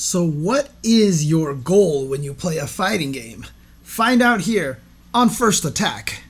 So what is your goal when you play a fighting game? Find out here on First Attack.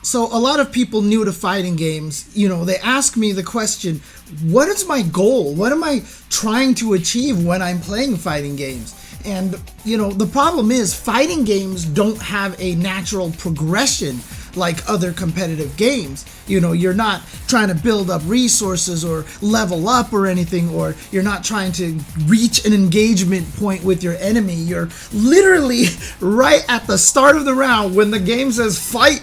So a lot of people new to fighting games, they ask me the question, what is my goal? What am I trying to achieve when I'm playing fighting games? And, the problem is fighting games don't have a natural progression like other competitive games. You're not trying to build up resources or level up or anything, or you're not trying to reach an engagement point with your enemy. You're literally right at the start of the round when the game says fight.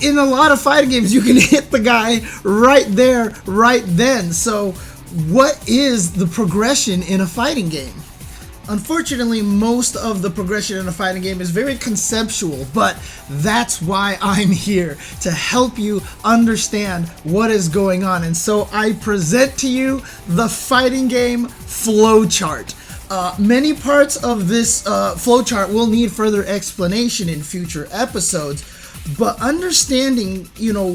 In a lot of fighting games, you can hit the guy right there, right then. So what is the progression in a fighting game? Unfortunately, most of the progression in a fighting game is very conceptual, but that's why I'm here, to help you understand what is going on. And so I present to you the Fighting Game Flowchart. Many parts of this flowchart will need further explanation in future episodes, but understanding,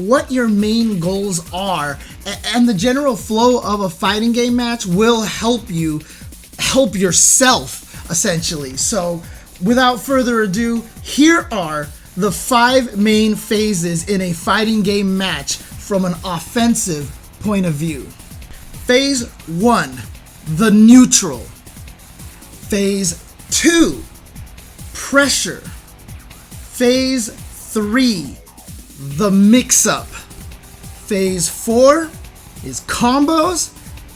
what your main goals are and the general flow of a fighting game match will help you help yourself, essentially. So without further ado, here are the 5 main phases in a fighting game match from an offensive point of view. Phase 1, the neutral. Phase 2, pressure. Phase 3, the mix-up. Phase 4 is combos,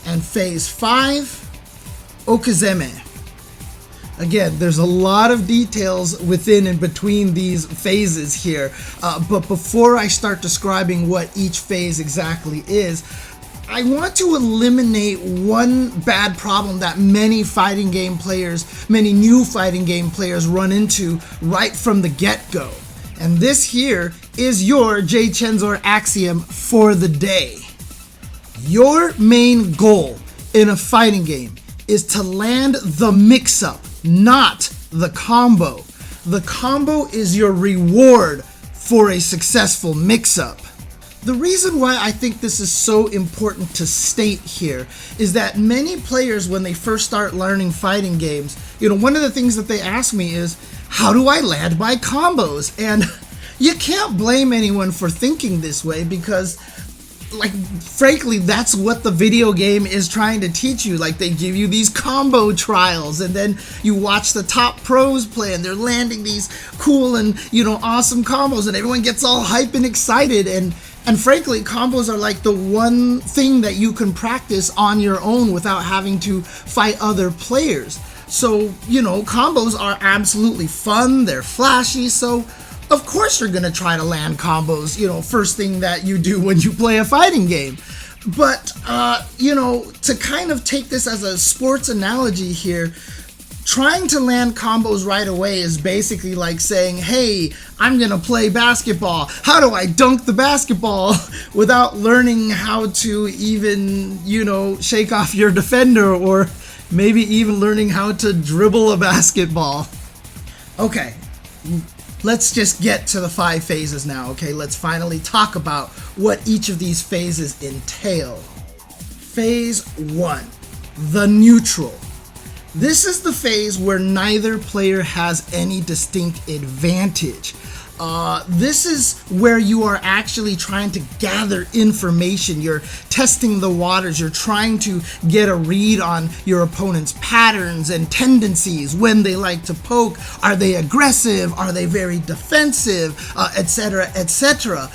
and Phase 5, okazeme. Again, there's a lot of details within and between these phases here, but before I start describing what each phase exactly is, I want to eliminate one bad problem that many new fighting game players run into right from the get-go. And this here is your James Chen axiom for the day. Your main goal in a fighting game is to land the mix-up, not the combo. The combo is your reward for a successful mix-up. The reason why I think this is so important to state here is that many players, when they first start learning fighting games, one of the things that they ask me is, how do I land my combos? And you can't blame anyone for thinking this way because, frankly, that's what the video game is trying to teach you. They give you these combo trials, and then you watch the top pros play, and they're landing these cool and, awesome combos, and everyone gets all hype and excited. And frankly, combos are like the one thing that you can practice on your own without having to fight other players. So, combos are absolutely fun, they're flashy, so of course you're going to try to land combos, first thing that you do when you play a fighting game. But, to kind of take this as a sports analogy here, trying to land combos right away is basically like saying, hey, I'm going to play basketball. How do I dunk the basketball without learning how to even, shake off your defender, or maybe even learning how to dribble a basketball? Okay, let's just get to the 5 phases now, okay? Let's finally talk about what each of these phases entail. Phase 1, the neutral. This is the phase where neither player has any distinct advantage. This is where you are actually trying to gather information. You're testing the waters. You're trying to get a read on your opponent's patterns and tendencies, when they like to poke. Are they aggressive? Are they very defensive? Etc., etc.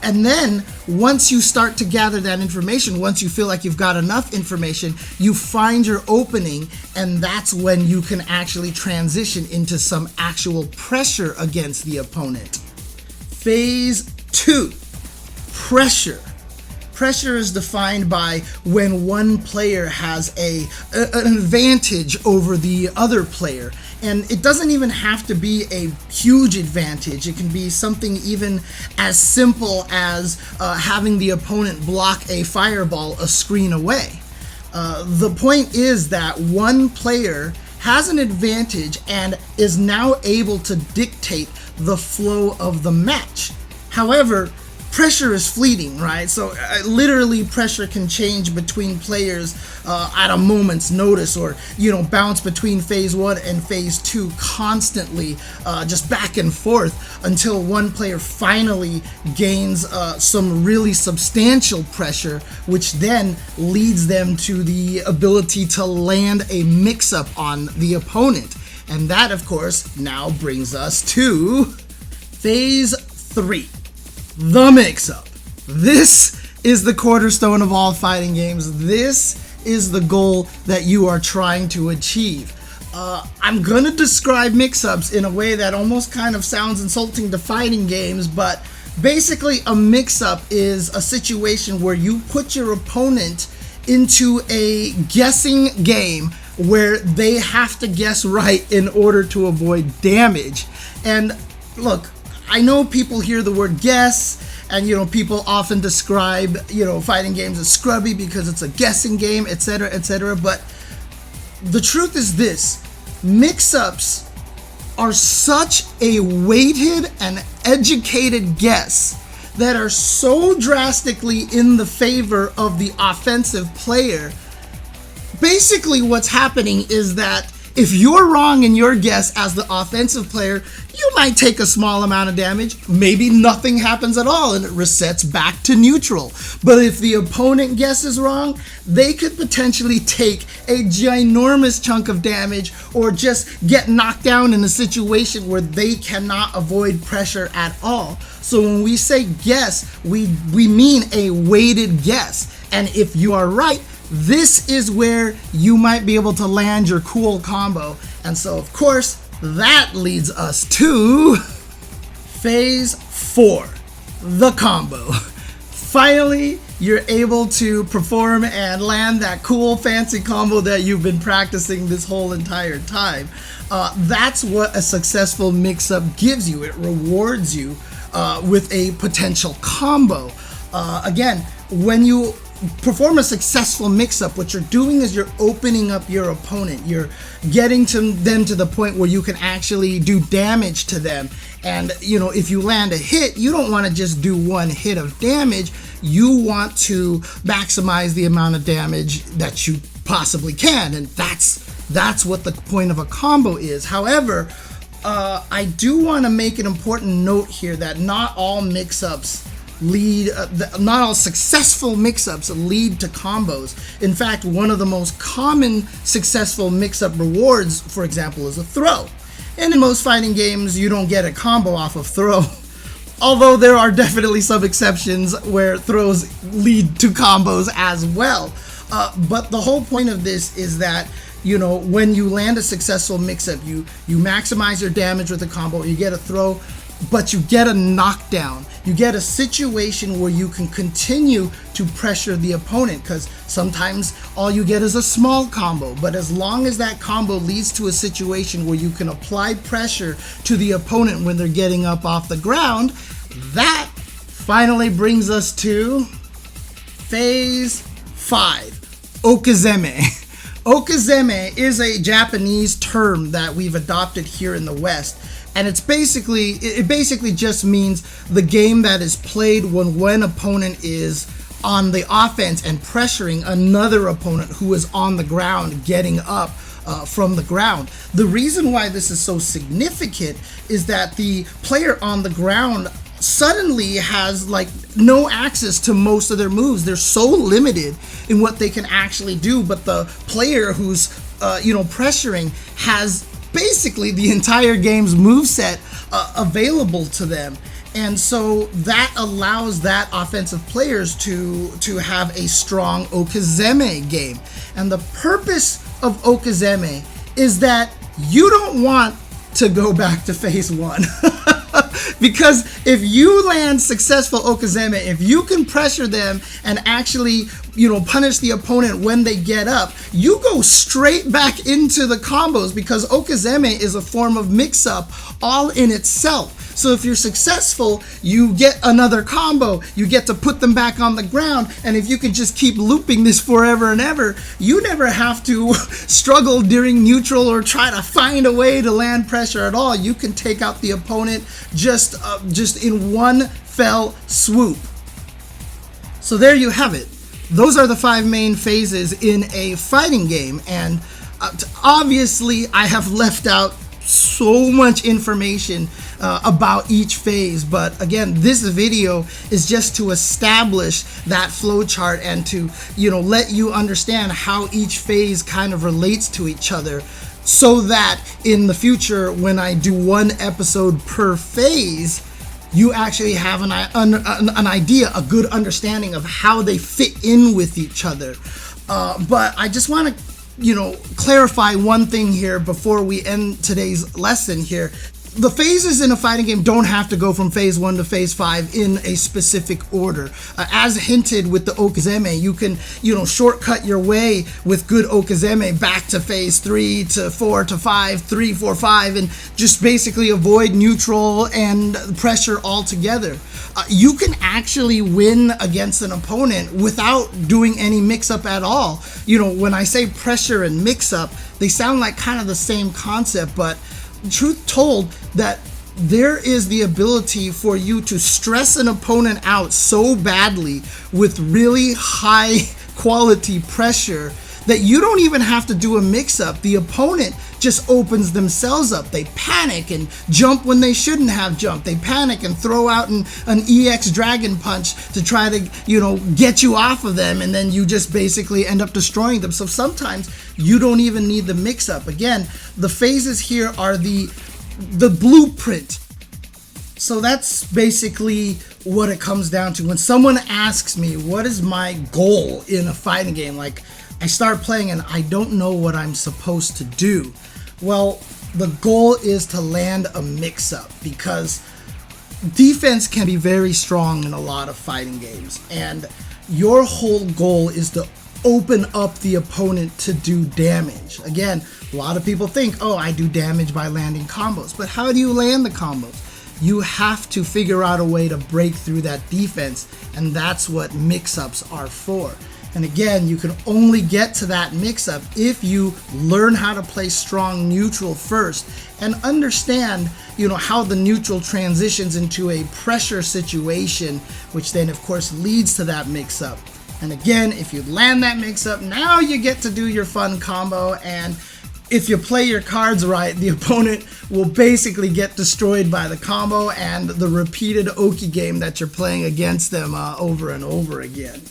And then once you start to gather that information, once you feel like you've got enough information, you find your opening, and that's when you can actually transition into some actual pressure against the opponent. Phase 2, pressure. Pressure is defined by when one player has an advantage over the other player. And it doesn't even have to be a huge advantage. It can be something even as simple as having the opponent block a fireball a screen away. The point is that one player has an advantage and is now able to dictate the flow of the match. However, pressure is fleeting, right? So literally pressure can change between players at a moment's notice, or bounce between phase 1 and phase 2 constantly, just back and forth until one player finally gains some really substantial pressure, which then leads them to the ability to land a mix-up on the opponent. And that, of course, now brings us to phase 3. The mix-up. This is the cornerstone of all fighting games. This is the goal that you are trying to achieve. I'm gonna describe mix-ups in a way that almost kind of sounds insulting to fighting games, but basically a mix-up is a situation where you put your opponent into a guessing game where they have to guess right in order to avoid damage. And look, I know people hear the word guess, and people often describe fighting games as scrubby because it's a guessing game, etc., etc. But the truth is this: mix-ups are such a weighted and educated guess that are so drastically in the favor of the offensive player. Basically, what's happening is that if you're wrong in your guess as the offensive player, you might take a small amount of damage. Maybe nothing happens at all and it resets back to neutral. But if the opponent guesses wrong, they could potentially take a ginormous chunk of damage, or just get knocked down in a situation where they cannot avoid pressure at all. So when we say guess, we mean a weighted guess. And if you are right, this is where you might be able to land your cool combo. And so, of course, that leads us to phase 4, the combo. Finally, you're able to perform and land that cool, fancy combo that you've been practicing this whole entire time. That's what a successful mix-up gives you. It rewards you with a potential combo. Again, when you perform a successful mix-up, what you're doing is you're opening up your opponent. You're getting them to the point where you can actually do damage to them. And if you land a hit, you don't want to just do one hit of damage. You want to maximize the amount of damage that you possibly can, and that's what the point of a combo is. However, I do want to make an important note here that not all mix-ups not all successful mix-ups lead to combos. In fact, one of the most common successful mix-up rewards, for example, is a throw. And in most fighting games, you don't get a combo off of throw. Although there are definitely some exceptions where throws lead to combos as well. But the whole point of this is that when you land a successful mix-up, you maximize your damage with a combo, you get a throw, but you get a knockdown. You get a situation where you can continue to pressure the opponent, because sometimes all you get is a small combo. But as long as that combo leads to a situation where you can apply pressure to the opponent when they're getting up off the ground, that finally brings us to phase 5, okizeme. Okizeme is a Japanese term that we've adopted here in the West. And it basically just means the game that is played when one opponent is on the offense and pressuring another opponent who is on the ground, getting up from the ground. The reason why this is so significant is that the player on the ground suddenly has no access to most of their moves. They're so limited in what they can actually do, but the player who's pressuring has basically the entire game's moveset available to them. And so that allows that offensive players to have a strong okizeme game. And the purpose of okizeme is that you don't want to go back to phase 1. Because if you land successful okizeme, if you can pressure them and actually, punish the opponent when they get up, you go straight back into the combos, because okizeme is a form of mix-up all in itself. So if you're successful, you get another combo, you get to put them back on the ground, and if you can just keep looping this forever and ever, you never have to struggle during neutral or try to find a way to land pressure at all. You can take out the opponent just in one fell swoop. So there you have it. Those are the 5 main phases in a fighting game, and obviously I have left out so much information about each phase, but again, this video is just to establish that flowchart and to, let you understand how each phase kind of relates to each other, so that in the future, when I do one episode per phase, you actually have an idea, a good understanding of how they fit in with each other. But I just want to, clarify one thing here before we end today's lesson here. The phases in a fighting game don't have to go from phase 1 to phase 5 in a specific order. As hinted with the okizeme, you can, shortcut your way with good okizeme back to phase 3 to 4 to 5, 3, 4, 5, and just basically avoid neutral and pressure altogether. You can actually win against an opponent without doing any mix-up at all. When I say pressure and mix-up, they sound like kind of the same concept, but truth told, that there is the ability for you to stress an opponent out so badly with really high quality pressure that you don't even have to do a mix-up. The opponent just opens themselves up. They panic and jump when they shouldn't have jumped. They panic and throw out an EX Dragon Punch to try to, get you off of them, and then you just basically end up destroying them. So sometimes you don't even need the mix-up. Again, the phases here are the blueprint. So that's basically what it comes down to. When someone asks me, what is my goal in a fighting game? Like, I start playing and I don't know what I'm supposed to do. Well, the goal is to land a mix-up, because defense can be very strong in a lot of fighting games, and your whole goal is to open up the opponent to do damage. Again, a lot of people think, oh, I do damage by landing combos, but how do you land the combos? You have to figure out a way to break through that defense, and that's what mix-ups are for. And again, you can only get to that mix-up if you learn how to play strong neutral first and understand, how the neutral transitions into a pressure situation, which then of course leads to that mix-up. And again, if you land that mix-up, now you get to do your fun combo, and if you play your cards right, the opponent will basically get destroyed by the combo and the repeated Oki game that you're playing against them over and over again.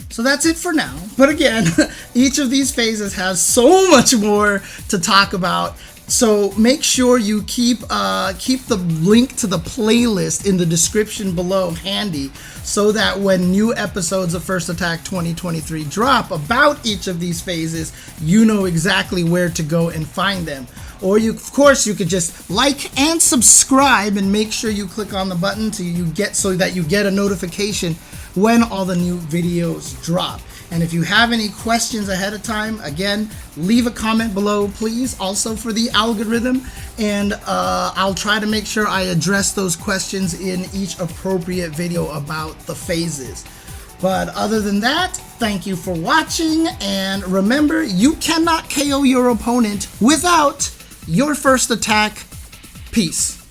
So that's it for now. But again, each of these phases has so much more to talk about. So make sure you keep the link to the playlist in the description below handy, so that when new episodes of First Attack 2023 drop about each of these phases, you know exactly where to go and find them. Or of course, you could just like and subscribe and make sure you click on the button so that you get a notification when all the new videos drop. And if you have any questions ahead of time, again, leave a comment below, please, also for the algorithm, and I'll try to make sure I address those questions in each appropriate video about the phases. But other than that, thank you for watching, and remember, you cannot KO your opponent without your first attack. Peace.